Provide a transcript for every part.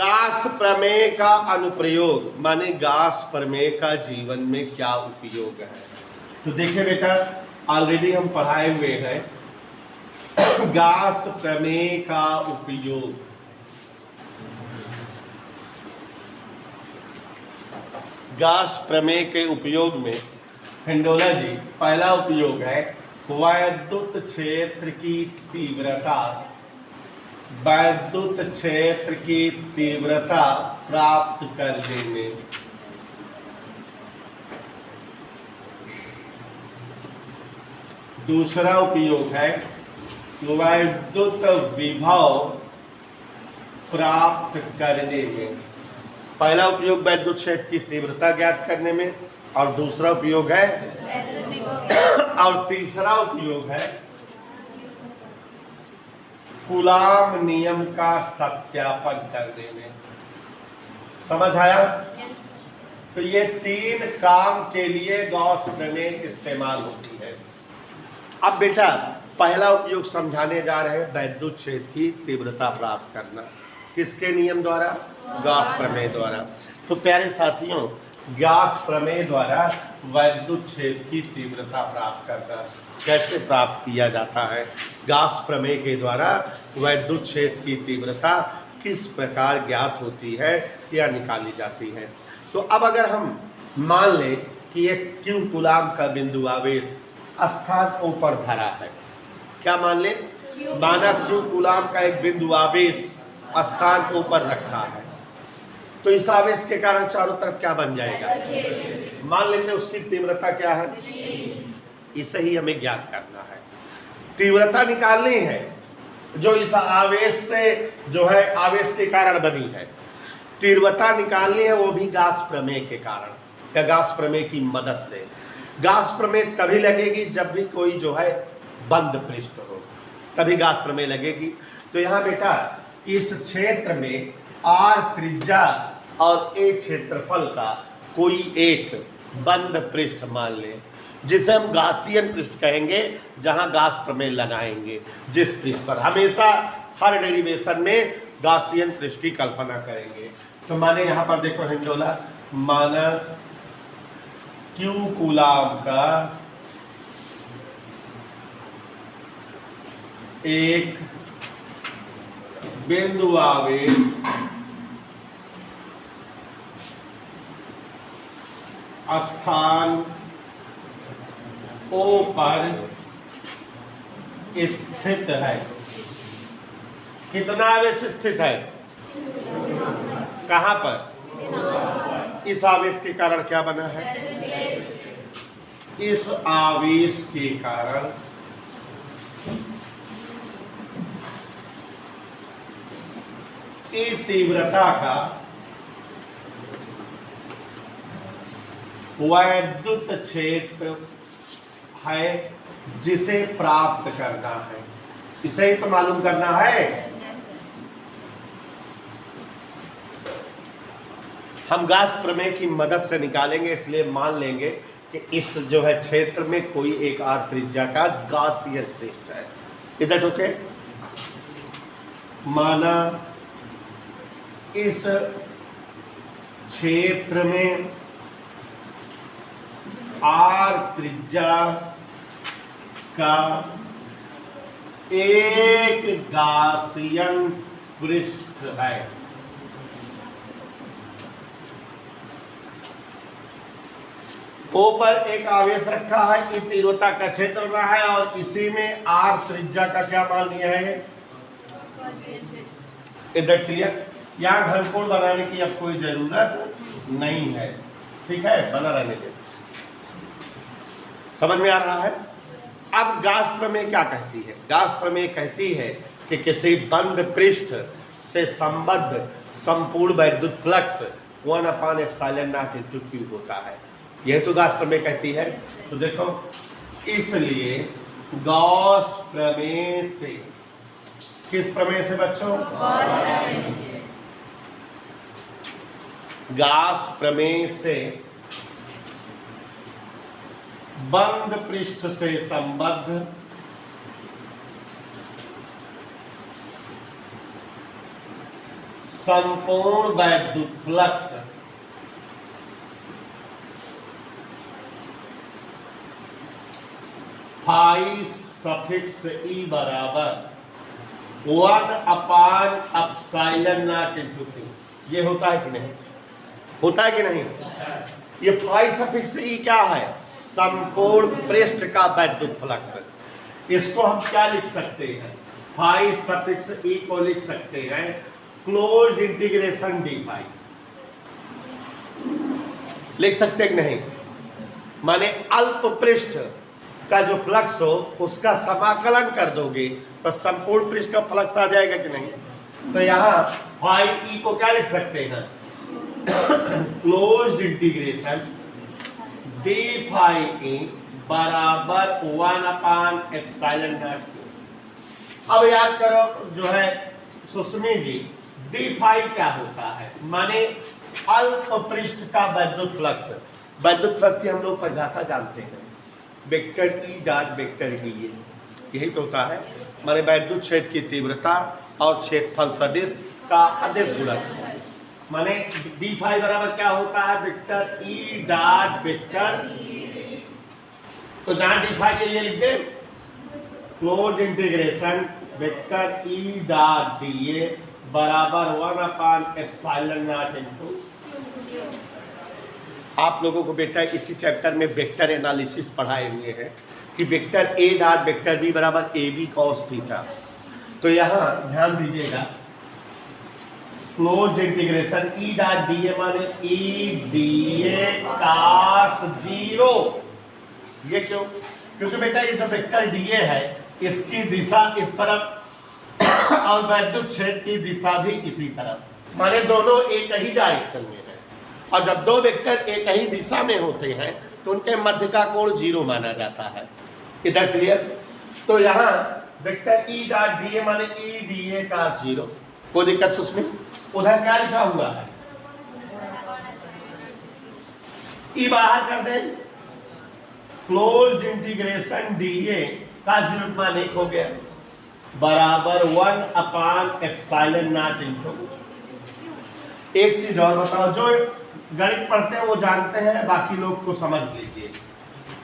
गास प्रमेय का अनुप्रयोग माने गास प्रमेय का जीवन में क्या उपयोग है। तो देखिए बेटा, ऑलरेडी हम पढ़ाए हुए हैं गास प्रमेय का उपयोग। गास प्रमेय के उपयोग में हिंडोला जी पहला उपयोग है वैद्युत क्षेत्र की तीव्रता, वैद्युत क्षेत्र की तीव्रता प्राप्त करने में। दूसरा उपयोग है वैद्युत विभव प्राप्त करने में। पहला उपयोग वैद्युत क्षेत्र की तीव्रता ज्ञात करने में, और दूसरा उपयोग है और तीसरा उपयोग है कूलाम नियम का सत्यापन करने में। समझ आया? तो ये तीन काम के लिए गॉस प्रमेय इस्तेमाल होती है। अब बेटा पहला उपयोग समझाने जा रहे हैं वैद्युत क्षेत्र की तीव्रता प्राप्त करना। किसके नियम द्वारा? गॉस प्रमेय द्वारा। तो प्यारे साथियों, गॉस प्रमेय द्वारा वैद्युत क्षेत्र की तीव्रता प्राप्त करना कैसे प्राप्त किया जाता है? गॉस प्रमेय के द्वारा वैद्युत क्षेत्र की तीव्रता किस प्रकार ज्ञात होती है या निकाली जाती है। तो अब अगर हम मान लें कि एक Q कूलाम का बिंदु आवेश स्थान ऊपर धरा है। क्या मान लें? माना Q कूलाम का एक बिंदु आवेश स्थान ऊपर रखा है, तो इस आवेश के कारण चारों तरफ क्या बन जाएगा? मान लेते उसकी तीव्रता क्या है, इसे ही हमें ज्ञात करना है। तीव्रता निकालनी है जो इस आवेश से जो है आवेश के कारण बनी है। तीव्रता निकालनी है वो भी गॉस प्रमेय के कारण या गॉस प्रमेय की मदद से। गॉस प्रमेय तभी लगेगी जब भी कोई जो है बंद पृष्ठ हो, तभी गॉस प्रमेय लगेगी। तो यहाँ बेटा इस क्षेत्र में R त्रिज्या और A क्षेत्रफल का कोई एक बंद पृष्ठ मान लें, जिसे हम गासियन पृष्ठ कहेंगे, जहां गॉस प्रमेय लगाएंगे। जिस पृष्ठ पर हमेशा हर डेरिवेशन में गासियन पृष्ठ की कल्पना करेंगे। तो माने यहां पर देखो हिंडोला, माना Q कूलाम का एक बिंदु आवेश स्थान O पर स्थित है। कितना आवेश स्थित है? कहां पर? इस आवेश के कारण क्या बना है? इस आवेश के कारण तीव्रता का वैद्युत क्षेत्र है जिसे प्राप्त करना है। इसे ही तो मालूम करना है। हम गॉस प्रमेय की मदद से निकालेंगे, इसलिए मान लेंगे कि इस जो है क्षेत्र में कोई एक R त्रिज्या का गासियन पृष्ठ है। इधर ओके, माना इस क्षेत्र में R त्रिज्या का एक गासियन पृष्ठ है। O पर एक आवेश रखा है, ई तीव्रता का क्षेत्र रहा है, और इसी में R त्रिज्या का क्या मान लिया है? इधर क्लियर? यहाँ घनकोण बनाने की अब कोई जरूरत नहीं है। ठीक है, बना रहने दे। समझ में आ रहा है? अब गॉस प्रमेय क्या कहती है? गॉस प्रमेय कहती है कि किसी बंद पृष्ठ से संबद्ध संपूर्ण वैद्युत फ्लक्स 1/ε0 होता है। यह तो गॉस प्रमेय कहती है। तो देखो, इसलिए गॉस प्रमेय से, किस प्रमेय से बच्चों? गॉस प्रमेय से बंद पृष्ठ से संबद्ध संपूर्ण वैद्युत फ्लक्स फाई सफिक्स ई बराबर 1/ε0 इंटू क्यू। ये होता है कि नहीं? होता है कि नहीं? ये फाई सफिक्स ई क्या है? संपूर्ण पृष्ठ का वैद्युत फ्लक्स। इसको हम क्या लिख सकते हैं? फाई सफिक्स ई को लिख सकते हैं क्लोज इंटीग्रेशन डी फाई। लिख सकते हैं कि नहीं? माने अल्प पृष्ठ का जो फ्लक्स हो उसका समाकलन कर दोगे तो संपूर्ण पृष्ठ का फ्लक्स आ जाएगा कि नहीं? तो यहाँ फाई ई को क्या लिख सकते हैं? Closed integration D phi E बराबर 1/ε0। अब याद करो जो है सुस्मी जी, डी फाई क्या होता है? माने अल्प पृष्ठ का वैद्युत फ्लक्स। वैद्युत फ्लक्स की हम लोग परिभाषा जानते हैं, vector E dot vector D A, यही तो होता है। माने वैद्युत क्षेत्र की तीव्रता और क्षेत्रफल सदिश का अदिश गुणक। माने डी फाई बराबर क्या होता है? Vector E dot vector. तो जहां डी फाई ये लिख दे, close integration vector E dot D A बराबर 1/ε0 इंटू। आप लोगों को बेटा इसी चैप्टर में वेक्टर एनालिसिस पढ़ाए हुए हैं कि vector A dot vector B बराबर ए बी कॉस थीटा। तो यहाँ ध्यान दीजिएगा, close integration E dot D A माने ई डी ए कॉस 0। ये क्यों? क्योंकि बेटा ये जो वेक्टर डी ए है इसकी दिशा इस तरफ और वैद्युत क्षेत्र की दिशा भी इसी तरफ, माने दोनों एक ही डायरेक्शन में है। और जब दो वेक्टर एक ही दिशा में होते हैं तो उनके मध्य का कोण 0 माना जाता है। इधर क्लियर? तो यहाँ vector E dot D A माने ई डी ए का 0। कोई दिक्कत उसमें? उधर क्या लिखा हुआ है? ई बाहर कर दें, क्लोज इंटीग्रेशन डी ए का 0 मान 1 हो गया बराबर 1/ε0 इंटू। एक चीज और बताओ, जो गणित पढ़ते हैं वो जानते हैं, बाकी लोग को समझ लीजिए।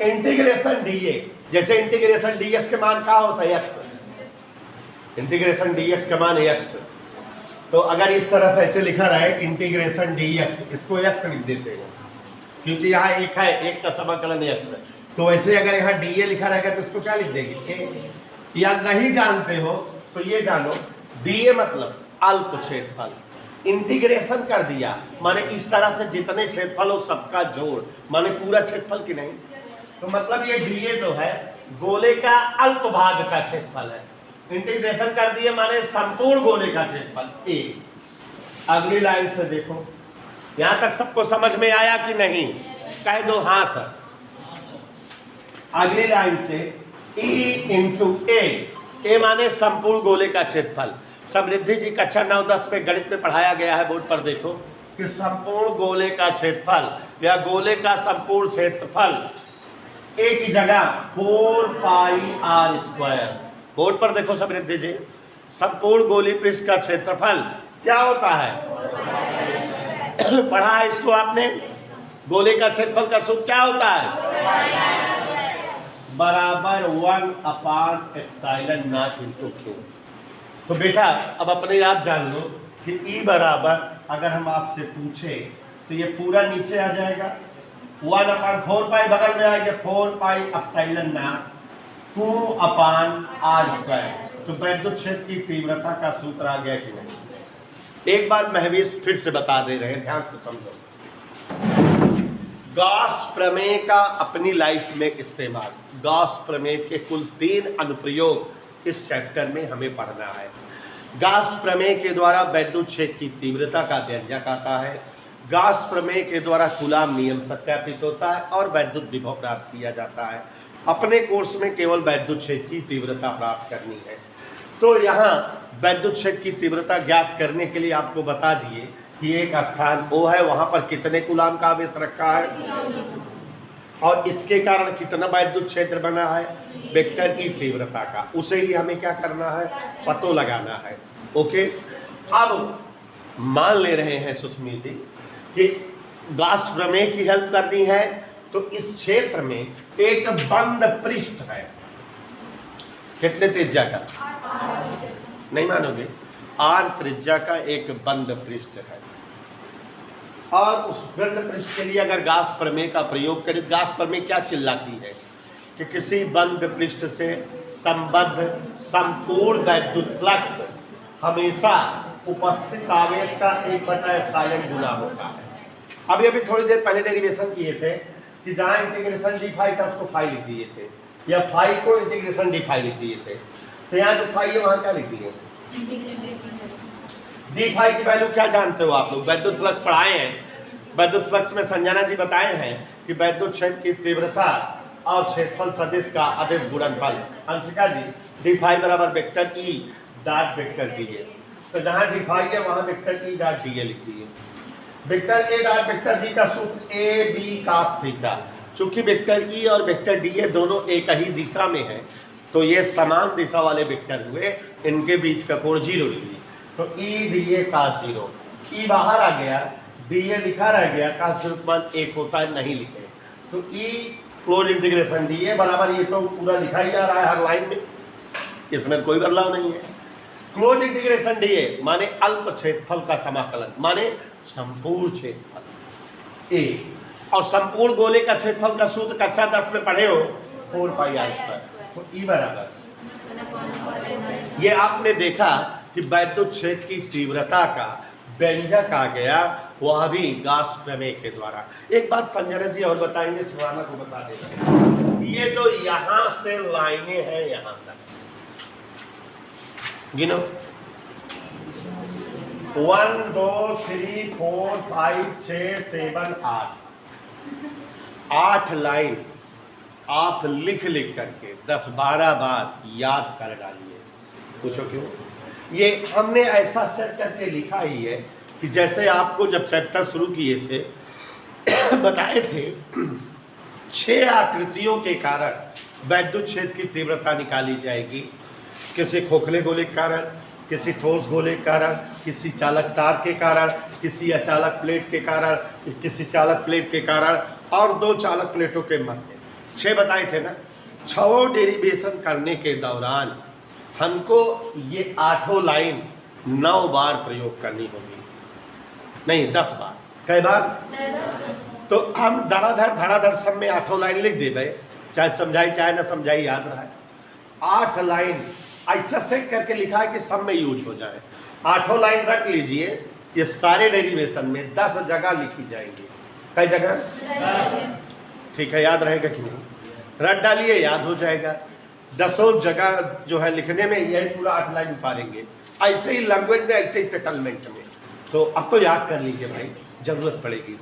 इंटीग्रेशन डी ए, जैसे इंटीग्रेशन डी एक्स के मान क्या होता है? एक्स। इंटीग्रेशन डी एक्स का मान एक्स। तो अगर इस तरह से ऐसे लिखा रहे इंटीग्रेशन डी एक्स, इसको एक्स लिख देते हैं क्योंकि यहाँ एक है, एक का समाकलन एक्स है। तो वैसे अगर यहाँ डी ए लिखा रहेगा तो इसको क्या लिख देंगे? ए। या नहीं जानते हो तो ये जानो, डी ए मतलब अल्प क्षेत्रफल। इंटीग्रेशन कर दिया माने इस तरह से जितने क्षेत्रफल हो सबका जोड़, माने पूरा क्षेत्रफल की नहीं। तो मतलब ये डी ए जो है गोले का अल्प भाग का क्षेत्रफल है। इंटीग्रेशन कर दिए माने संपूर्ण गोले का क्षेत्रफल ए। अगली लाइन से देखो, यहां तक सबको समझ में आया कि नहीं? कह दो हाँ सर। अगली लाइन से E इंटू ए माने संपूर्ण गोले का क्षेत्रफल। समृद्धि जी कक्षा 9-10 में गणित में पढ़ाया गया है, बोर्ड पर देखो कि संपूर्ण गोले का क्षेत्रफल या गोले का संपूर्ण क्षेत्रफल ए की जगह 4πr²। बोर्ड पर देखो समृद्धि जी, संपूर्ण गोलीय पृष्ठ का क्षेत्रफल क्या होता है? पढ़ा है इसको आपने? गोले का क्षेत्रफल का सूत्र क्या होता है? बराबर 1/ε0 इंटू क्यू। तो बेटा अब अपने आप जान लो कि E बराबर, अगर हम आपसे पूछे तो ये पूरा नीचे आ जाएगा, 1/4π बगल में आएगा, 4πε0 2/r²। तो वैद्युत क्षेत्र की तीव्रता का सूत्र आ गया कि नहीं? एक बार महवीश फिर से बता दे रहे हैं, ध्यान से समझो। गॉस प्रमेय का अपनी लाइफ में इस्तेमाल। गॉस प्रमेय के कुल 3 अनुप्रयोग इस चैप्टर में हमें पढ़ना है। गॉस प्रमेय के द्वारा वैद्युत क्षेत्र की तीव्रता का व्यंजक आता है। गॉस प्रमेय के द्वारा कूलाम नियम सत्यापित होता है और वैद्युत विभव प्राप्त किया जाता है। अपने कोर्स में केवल वैद्युत क्षेत्र की तीव्रता प्राप्त करनी है। तो यहाँ वैद्युत क्षेत्र की तीव्रता ज्ञात करने के लिए आपको बता दिए कि एक स्थान O है, वहाँ पर कितने कूलाम का आवेश रखा है और इसके कारण कितना वैद्युत क्षेत्र बना है, वेक्टर ई तीव्रता का। उसे ही हमें क्या करना है? पतो लगाना है। ओके। अब मान ले रहे हैं सुस्मिति कि गॉस प्रमेय की हेल्प करनी है, तो इस क्षेत्र में एक बंद पृष्ठ है। कितने त्रिज्या का? नहीं मानोगे? आर त्रिज्या का एक बंद पृष्ठ है। और उस बंद पृष्ठ के लिए अगर गॉस प्रमेय का प्रयोग करें, गॉस प्रमेय क्या चिल्लाती है कि किसी बंद पृष्ठ से संबद्ध संपूर्ण वैद्युत फ्लक्स हमेशा उपस्थित आवेश का 1/ε गुना होता है। अभी थोड़ी देर पहले डेरिवेशन किए थे कि जहाँ इंटीग्रेशन डी फाई था उसको फाई लिख दिए थे, या फाई को इंटीग्रेशन डी फाई लिख दिए थे। तो यहाँ जो फाई है वहाँ क्या लिख दिए? डी फाई की वैल्यू क्या जानते हो आप लोग? वैद्युत फ्लक्स पढ़ाए हैं। वैद्युत फ्लक्स में संजना जी बताए हैं कि वैद्युत क्षेत्र की तीव्रता और क्षेत्रफल सदिश का अदिश गुणनफल। अंशिका जी, डी फाई बराबर vector E dot vector D A. तो जहाँ डी फाई है वहाँ वेक्टर ई डॉट डी ए लिख दिए। Vector A dot vector D का सूत्र ए बी कास थीटा। चूंकि वेक्टर ई और वेक्टर डी ए दोनों एक ही दिशा में है, तो ये समान दिशा वाले वेक्टर हुए, इनके बीच का कोण 0 डिग्री। तो ई डी ए कास 0, ई बाहर आ गया, डी ए लिखा रह गया, कास 0 का मान 1 होता है, नहीं लिखे। तो ई क्लोज इंटीग्रेशन डी ए बराबर, ये तो पूरा लिखा ही जा रहा है हर लाइन में, इसमें कोई बदलाव नहीं है। क्लोज इंटीग्रेशन डी ए माने अल्प क्षेत्रफल का समाकलन, माने संपूर्ण क्षेत्रफल ए। और संपूर्ण गोले का क्षेत्रफल का सूत्र कक्षा 10 में पढ़े हो, 4πr²। तो ई बराबर, ये आपने देखा कि वैद्युत क्षेत्र की तीव्रता का व्यंजक आ गया, वह भी गॉस प्रमेय के द्वारा। एक बात संजना जी और बताएंगे, सुहाना को बता देना, ये जो यहां से लाइनें हैं यहां तक गिनो, 1 2 3 4 5 6 7 8 लाइन आप लिख करके 10-12 बार याद कर डालिए। पूछो क्यों? ये हमने ऐसा सेट करके लिखा ही है कि जैसे आपको जब चैप्टर शुरू किए थे बताए थे 6 आकृतियों के कारण वैद्युत क्षेत्र की तीव्रता निकाली जाएगी। किसी खोखले गोले के कारण, किसी ठोस गोले के कारण, किसी चालक तार के कारण, किसी अचालक प्लेट के कारण, किसी चालक प्लेट के कारण, और 2 चालक प्लेटों के मध्य। 6 बताए थे ना। 6 डेरिवेशन करने के दौरान हमको ये 8 लाइन 9 बार प्रयोग करनी होगी, नहीं 10 बार। कई बार? तो हम धड़ाधड़ सब में 8 लाइन लिख दे भाई, चाहे समझाई चाहे ना समझाई, याद रहा है। 8 लाइन ऐसा सेट करके लिखा है कि सब में यूज हो जाए। 8 लाइन रख लीजिए, ये सारे डेरिवेशन में 10 जगह लिखी जाएंगी। कई जगह? ठीक है, याद रहेगा कि नहीं? रट डालिए, याद हो जाएगा। 10 जगह जो है लिखने में यही पूरा 8 लाइन उतारेंगे, ऐसे ही लैंग्वेज में, ऐसे ही सेटलमेंट में। तो अब तो याद कर लीजिए भाई, जरूरत पड़ेगी।